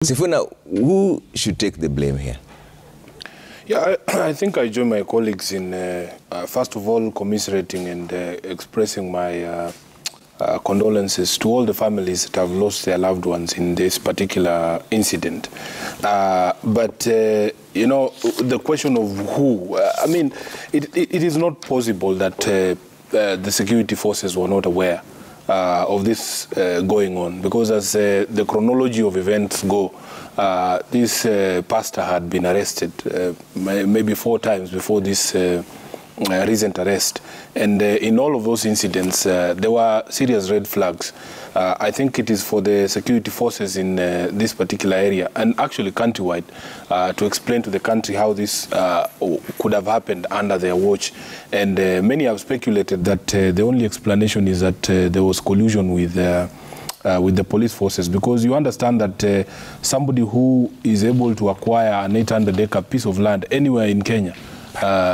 Sifuna, who should take the blame here? Yeah, I think I join my colleagues in, first of all, commiserating and expressing my condolences to all the families that have lost their loved ones in this particular incident. You know, the question of who, I mean, it is not possible that the security forces were not aware of this going on, because as the chronology of events go, this pastor had been arrested maybe 4 times before this recent arrest, and in all of those incidents there were serious red flags. I think it is for the security forces in this particular area, and actually countrywide, to explain to the country how this could have happened under their watch. And many have speculated that the only explanation is that there was collusion with the police forces, because you understand that somebody who is able to acquire an 800-acre piece of land anywhere in Kenya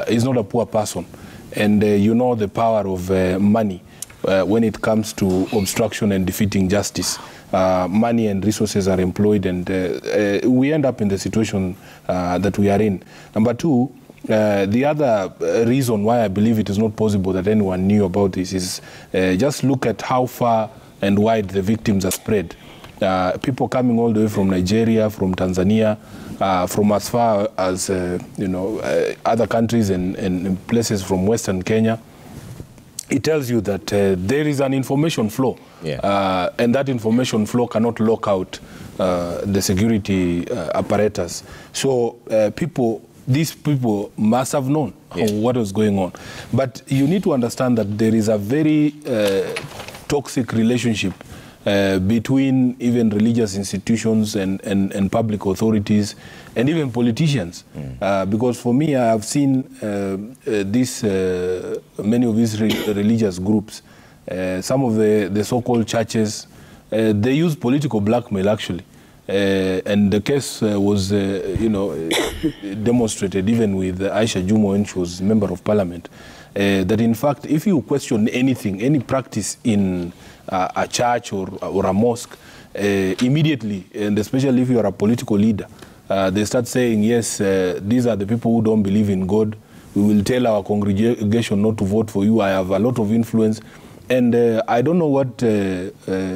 is not a poor person. And you know the power of money when it comes to obstruction and defeating justice. Money and resources are employed, and we end up in the situation that we are in. Number 2, the other reason why I believe it is not possible that anyone knew about this is just look at how far and wide the victims are spread. People coming all the way from Nigeria, from Tanzania, from as far as you know, other countries and places from Western Kenya. It tells you that there is an information flow, and that information flow cannot lock out the security apparatus. So these people must have known what was going on. But you need to understand that there is a very toxic relationship between even religious institutions and public authorities and even politicians. Because for me, I have seen many of these religious groups, some of the so-called churches, they use political blackmail actually. And the case was, you know, demonstrated even with Aisha Jumwa when she was member of parliament, that in fact, if you question anything, any practice in a church or a mosque, immediately, and especially if you are a political leader, they start saying, yes, these are the people who don't believe in God. We will tell our congregation not to vote for you. I have a lot of influence. And I don't know what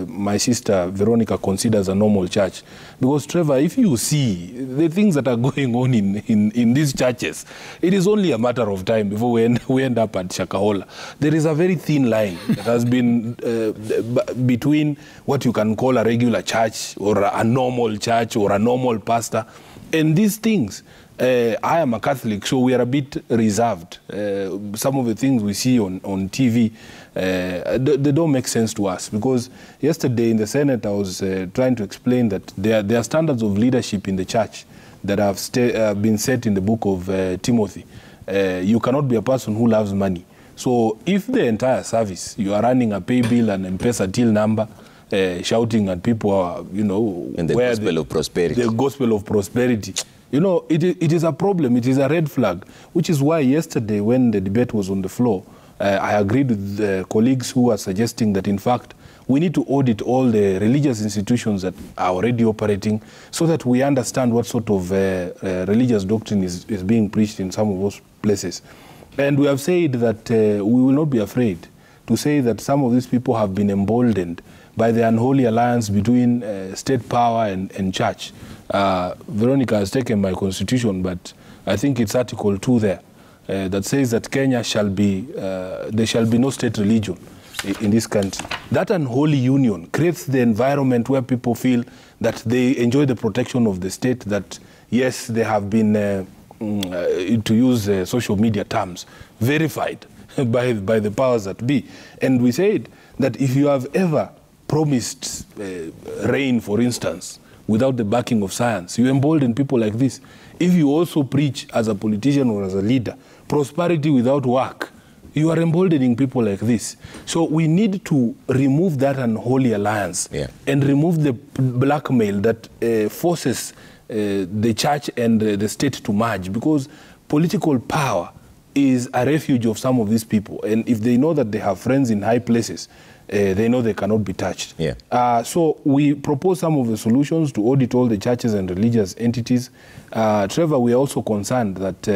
my sister Veronica considers a normal church. Because, Trevor, if you see the things that are going on in these churches, it is only a matter of time before we end up at Shakahola. There is a very thin line that has been between what you can call a regular church or a normal church or a normal pastor and these things. I am a Catholic, so we are a bit reserved. Some of the things we see on TV, they don't make sense to us. Because yesterday in the Senate, I was trying to explain that there are standards of leadership in the church that have been set in the book of Timothy. You cannot be a person who loves money. So if the entire service, you are running a pay bill and M-Pesa till number, shouting at people, you know, and the gospel of prosperity. The gospel of prosperity. You know, it is a problem. It is a red flag, which is why yesterday when the debate was on the floor, I agreed with the colleagues who are suggesting that, in fact, we need to audit all the religious institutions that are already operating so that we understand what sort of religious doctrine is being preached in some of those places. And we have said that we will not be afraid to say that some of these people have been emboldened by the unholy alliance between state power and church. Veronica has taken my constitution, but I think it's Article 2 there that says that Kenya shall be, there shall be no state religion in this country. That unholy union creates the environment where people feel that they enjoy the protection of the state, that yes, they have been, to use social media terms, verified by the powers that be. And we said that if you have ever promised rain, for instance, without the backing of science, you embolden people like this. If you also preach as a politician or as a leader, prosperity without work, you are emboldening people like this. So we need to remove that unholy alliance and remove the blackmail that forces the church and the state to merge, because political power is a refuge of some of these people. And if they know that they have friends in high places, they know they cannot be touched. Yeah. So we propose some of the solutions to audit all the churches and religious entities. Trevor, we are also concerned that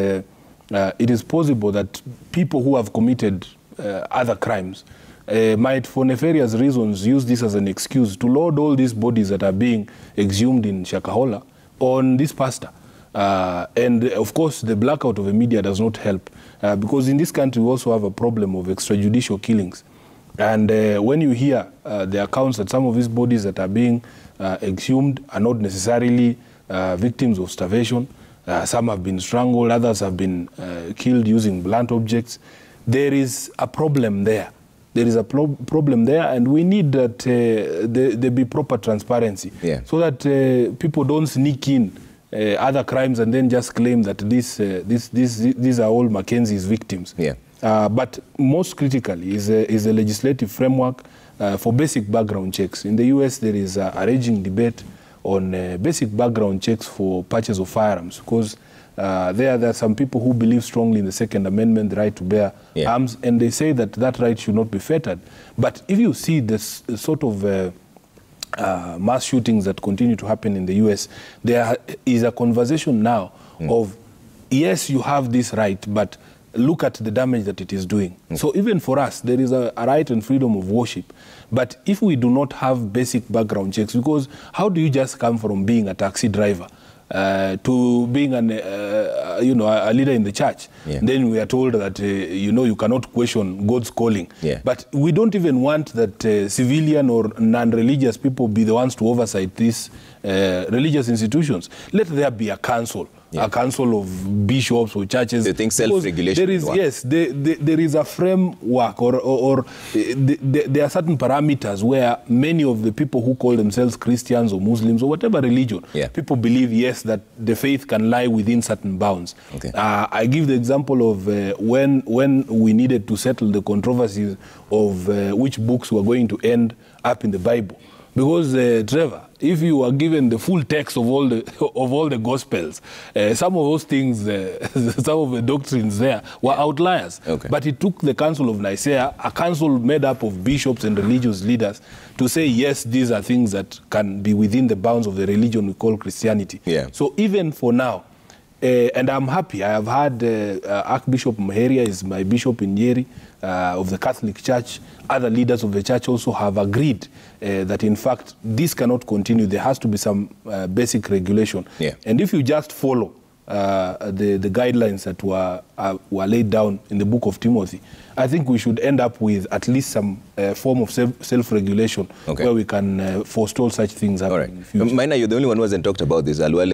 it is possible that people who have committed other crimes might, for nefarious reasons, use this as an excuse to load all these bodies that are being exhumed in Shakahola on this pastor. And of course, the blackout of the media does not help because in this country we also have a problem of extrajudicial killings. And when you hear the accounts that some of these bodies that are being exhumed are not necessarily victims of starvation, some have been strangled, others have been killed using blunt objects, there is a problem there. There is a problem there, and we need that there be proper transparency, so that people don't sneak in other crimes and then just claim that these are all Mackenzie's victims. But most critically is a legislative framework for basic background checks. In the US, there is a raging debate on basic background checks for purchase of firearms, because there are some people who believe strongly in the Second Amendment, the right to bear arms, and they say that that right should not be fettered. But if you see this sort of mass shootings that continue to happen in the US, there is a conversation now of, yes, you have this right, but look at the damage that it is doing. So even for us, there is a right and freedom of worship. But if we do not have basic background checks, because how do you just come from being a taxi driver to being a leader in the church? Then we are told that you cannot question God's calling. But we don't even want that civilian or non-religious people be the ones to oversight these religious institutions. Let there be a council. A council of bishops or churches. You think self-regulation? There is a framework, or there are certain parameters where many of the people who call themselves Christians or Muslims or whatever religion, people believe, yes, that the faith can lie within certain bounds. I give the example of when we needed to settle the controversies of which books were going to end up in the Bible. Because, Trevor, if you are given the full text of all the Gospels, some of those things, some of the doctrines there were outliers. But it took the Council of Nicaea, a council made up of bishops and religious leaders, to say, yes, these are things that can be within the bounds of the religion we call Christianity. So even for now, and I'm happy, I have had Archbishop Muheria is my bishop in Nyeri of the Catholic Church. Other leaders of the church also have agreed that, in fact, this cannot continue. There has to be some basic regulation. And if you just follow the guidelines that were laid down in the book of Timothy, I think we should end up with at least some form of self-regulation where we can forestall such things happening in the future. Maina, you're the only one who hasn't talked about this.